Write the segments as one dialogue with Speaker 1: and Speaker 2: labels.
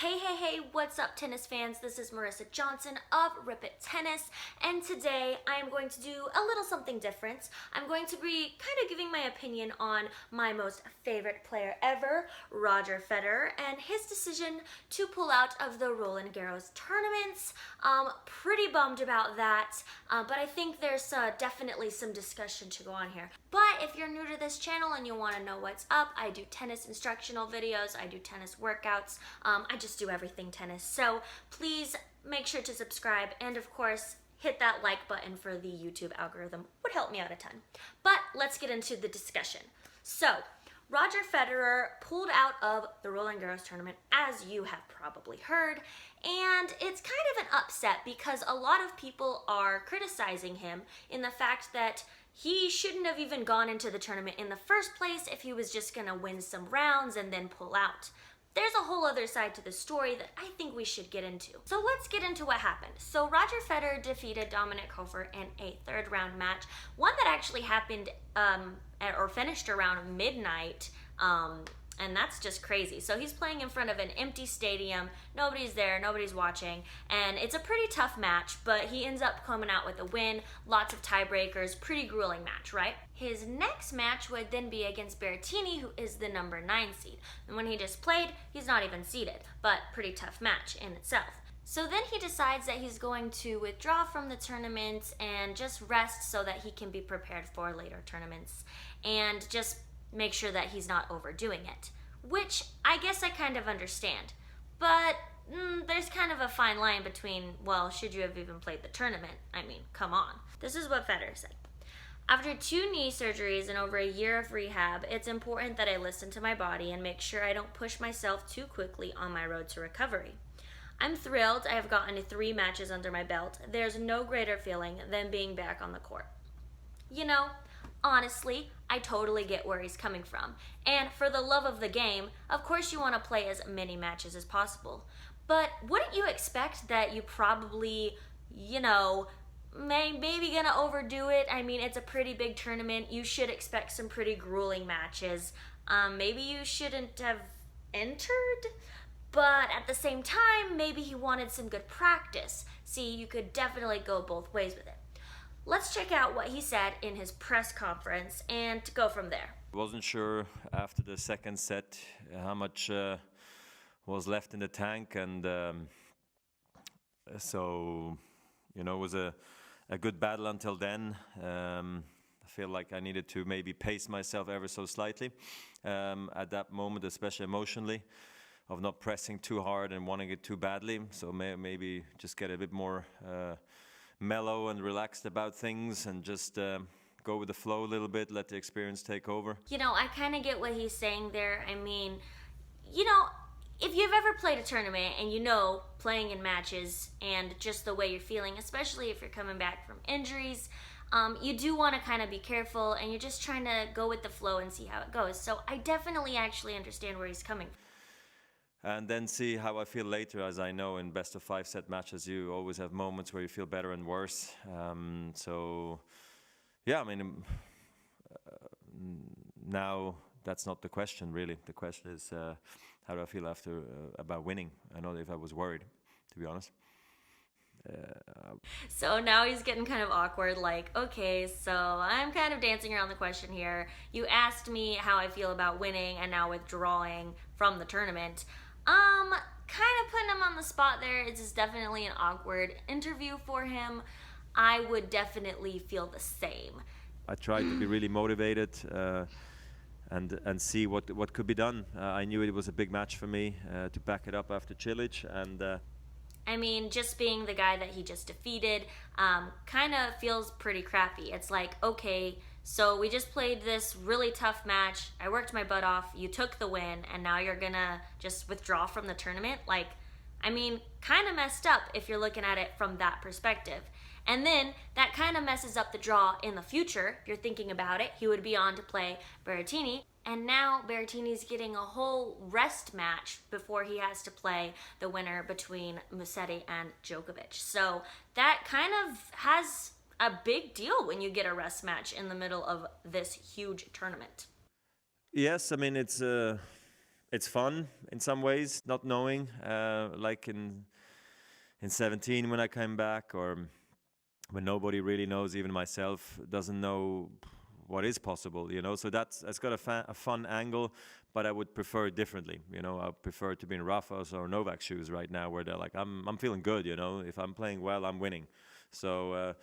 Speaker 1: Hey, what's up tennis fans? This is Marissa Johnson of Rip It Tennis, and today I am going to do a little something different. I'm going to be kind of giving my opinion on my most favorite player ever, Roger Federer, and his decision to pull out of the Roland Garros tournaments. Pretty bummed about that, but I think there's definitely some discussion to go on here. But if you're new to this channel and you want to know what's up, I do tennis instructional videos, I do tennis workouts, I just do everything tennis. So please make sure to subscribe, and of course, hit that like button for the YouTube algorithm. Would help me out a ton. But let's get into the discussion. So, Roger Federer pulled out of the Roland Garros tournament, as you have probably heard, and it's kind of an upset because a lot of people are criticizing him in the fact that he shouldn't have even gone into the tournament in the first place if he was just gonna win some rounds and then pull out. There's a whole other side to the story that I think we should get into. So let's get into what happened. So Roger Federer defeated Dominik Koepfer in a third round match, one that actually happened or finished around midnight, and that's just crazy. So he's playing in front of an empty stadium, nobody's there, nobody's watching, and it's a pretty tough match, but he ends up coming out with a win, lots of tiebreakers, pretty grueling match, right? His next match would then be against Berretini, who is the number 9 seed. And when he just played, he's not even seeded, but pretty tough match in itself. So then he decides that he's going to withdraw from the tournament and just rest so that he can be prepared for later tournaments and just make sure that he's not overdoing it, which I guess I kind of understand. But there's kind of a fine line between, well, should you have even played the tournament? I mean, come on. This is what Federer said. After 2 knee surgeries and over a year of rehab, it's important that I listen to my body and make sure I don't push myself too quickly on my road to recovery. I'm thrilled I have gotten 3 matches under my belt. There's no greater feeling than being back on the court. You know, honestly, I totally get where he's coming from. And for the love of the game, of course you want to play as many matches as possible. But wouldn't you expect that you probably, maybe gonna overdo it? I mean, it's a pretty big tournament. You should expect some pretty grueling matches. Maybe you shouldn't have entered? But at the same time, maybe he wanted some good practice. See, you could definitely go both ways with it. Let's check out what he said in his press conference and go from there.
Speaker 2: Wasn't sure after the second set how much was left in the tank, and so it was a good battle until then. I feel like I needed to maybe pace myself ever so slightly at that moment, especially emotionally, of not pressing too hard and wanting it too badly. So maybe just get a bit more mellow and relaxed about things and just go with the flow a little bit, let the experience take over.
Speaker 1: I kind of get what he's saying there. I mean, if you've ever played a tournament and playing in matches and just the way you're feeling, especially if you're coming back from injuries, you do want to kind of be careful, and you're just trying to go with the flow and see how it goes. So I definitely actually understand where he's coming from.
Speaker 2: And then see how I feel later. As I know, in best of 5 set matches, you always have moments where you feel better and worse. So, yeah, I mean, now that's not the question, really. The question is, how do I feel after about winning? I know if I was worried, to be honest.
Speaker 1: So now he's getting kind of awkward, like, okay, so I'm kind of dancing around the question here. You asked me how I feel about winning and now withdrawing from the tournament. Kind of putting him on the spot there. It's just definitely an awkward interview for him. I would definitely feel the same.
Speaker 2: I tried to be really motivated and see what could be done. I knew it was a big match for me to back it up after Cilic, and
Speaker 1: I mean, just being the guy that he just defeated kind of feels pretty crappy. It's like, okay, so we just played this really tough match. I worked my butt off. You took the win, and now you're gonna just withdraw from the tournament? Like, I mean, kind of messed up if you're looking at it from that perspective. And then that kind of messes up the draw in the future. If you're thinking about it, he would be on to play Berretini. And now Berrettini's getting a whole rest match before he has to play the winner between Musetti and Djokovic. So that kind of has a big deal when you get a rest match in the middle of this huge tournament.
Speaker 2: Yes, I mean, it's it's fun in some ways, not knowing, like in 17 when I came back, or when nobody really knows, even myself doesn't know what is possible, you know. So that's got a fun angle, but I would prefer it differently, you know. I prefer to be in Rafa's or Novak's shoes right now, where they're like, I'm feeling good, you know. If I'm playing well, I'm winning. So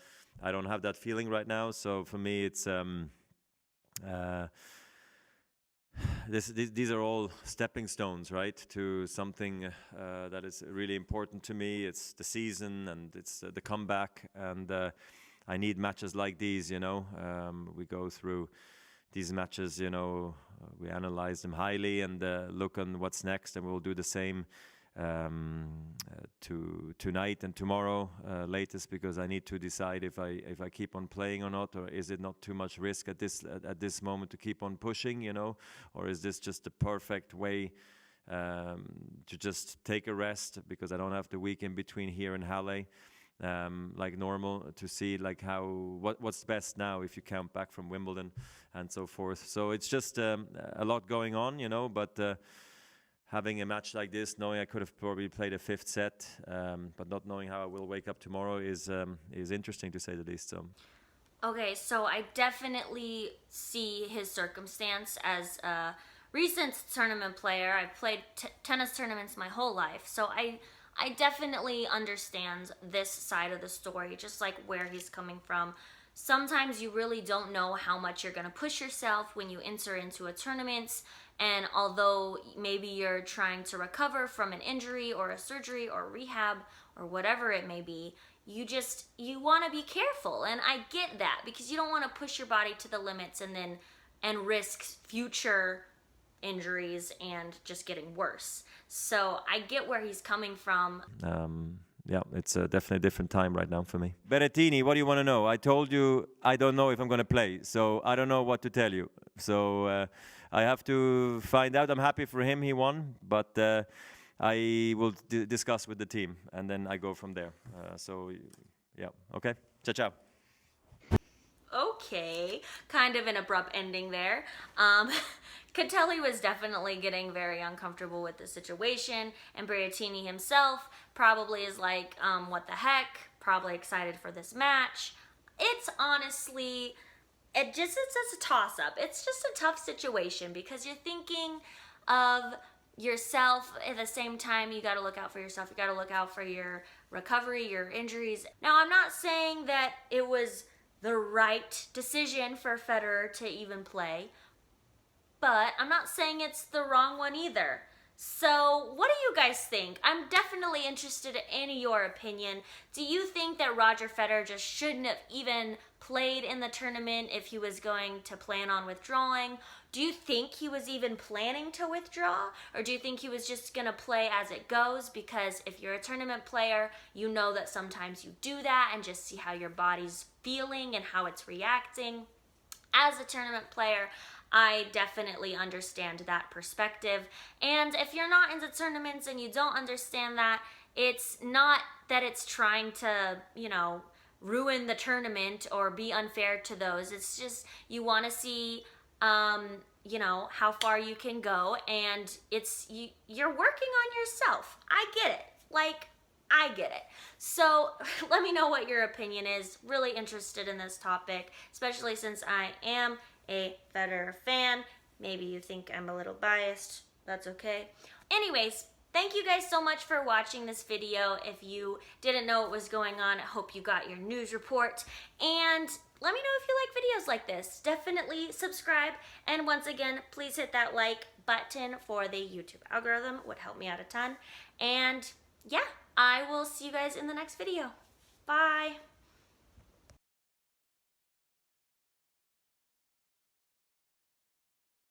Speaker 2: I don't have that feeling right now. So for me, it's these are all stepping stones, right, to something that is really important to me. It's the season, and it's the comeback, and I need matches like these, you know. We go through these matches, you know, we analyze them highly and look on what's next, and we'll do the same tonight and tomorrow latest, because I need to decide if I keep on playing or not, or is it not too much risk at this moment to keep on pushing, you know, or is this just the perfect way to just take a rest, because I don't have the week in between here and Halle like normal, to see like what's best now if you count back from Wimbledon and so forth. So it's just a lot going on, you know, but having a match like this, knowing I could have probably played a fifth set, but not knowing how I will wake up tomorrow is interesting, to say the least. So.
Speaker 1: Okay, so I definitely see his circumstance as a recent tournament player. I've played tennis tournaments my whole life, so I definitely understand this side of the story, just like where he's coming from. Sometimes you really don't know how much you're going to push yourself when you enter into a tournament, and although maybe you're trying to recover from an injury or a surgery or rehab or whatever it may be, you want to be careful. And I get that, because you don't want to push your body to the limits and risk future injuries and just getting worse. So I get where he's coming from.
Speaker 2: Yeah, it's definitely a different time right now for me. Berretini, what do you want to know? I told you I don't know if I'm going to play, so I don't know what to tell you. So I have to find out. I'm happy for him, he won, but I will discuss with the team, and then I go from there. So, yeah, okay? Ciao, ciao.
Speaker 1: Okay, kind of an abrupt ending there. Catelli was definitely getting very uncomfortable with the situation, and Berretini himself probably is like, what the heck? Probably excited for this match. It's honestly, it's just a toss-up. It's just a tough situation, because you're thinking of yourself at the same time. You got to look out for yourself. You got to look out for your recovery, your injuries. Now, I'm not saying that it was the right decision for Federer to even play, but I'm not saying it's the wrong one either. So what do you guys think? I'm definitely interested in your opinion. Do you think that Roger Federer just shouldn't have even played in the tournament if he was going to plan on withdrawing? Do you think he was even planning to withdraw? Or do you think he was just going to play as it goes? Because if you're a tournament player, you know that sometimes you do that and just see how your body's feeling and how it's reacting. As a tournament player, I definitely understand that perspective. And if you're not into tournaments and you don't understand that, it's not that it's trying to, you know, ruin the tournament or be unfair to those. It's just you want to see, you know, how far you can go, and you're working on yourself. I get it. Like, I get it. So let me know what your opinion is. Really interested in this topic, especially since I am a Federer fan. Maybe you think I'm a little biased. That's okay. Anyways, thank you guys so much for watching this video. If you didn't know what was going on, I hope you got your news report. And let me know if you like videos like this. Definitely subscribe. And once again, please hit that like button for the YouTube algorithm. It would help me out a ton. And yeah, I will see you guys in the next video.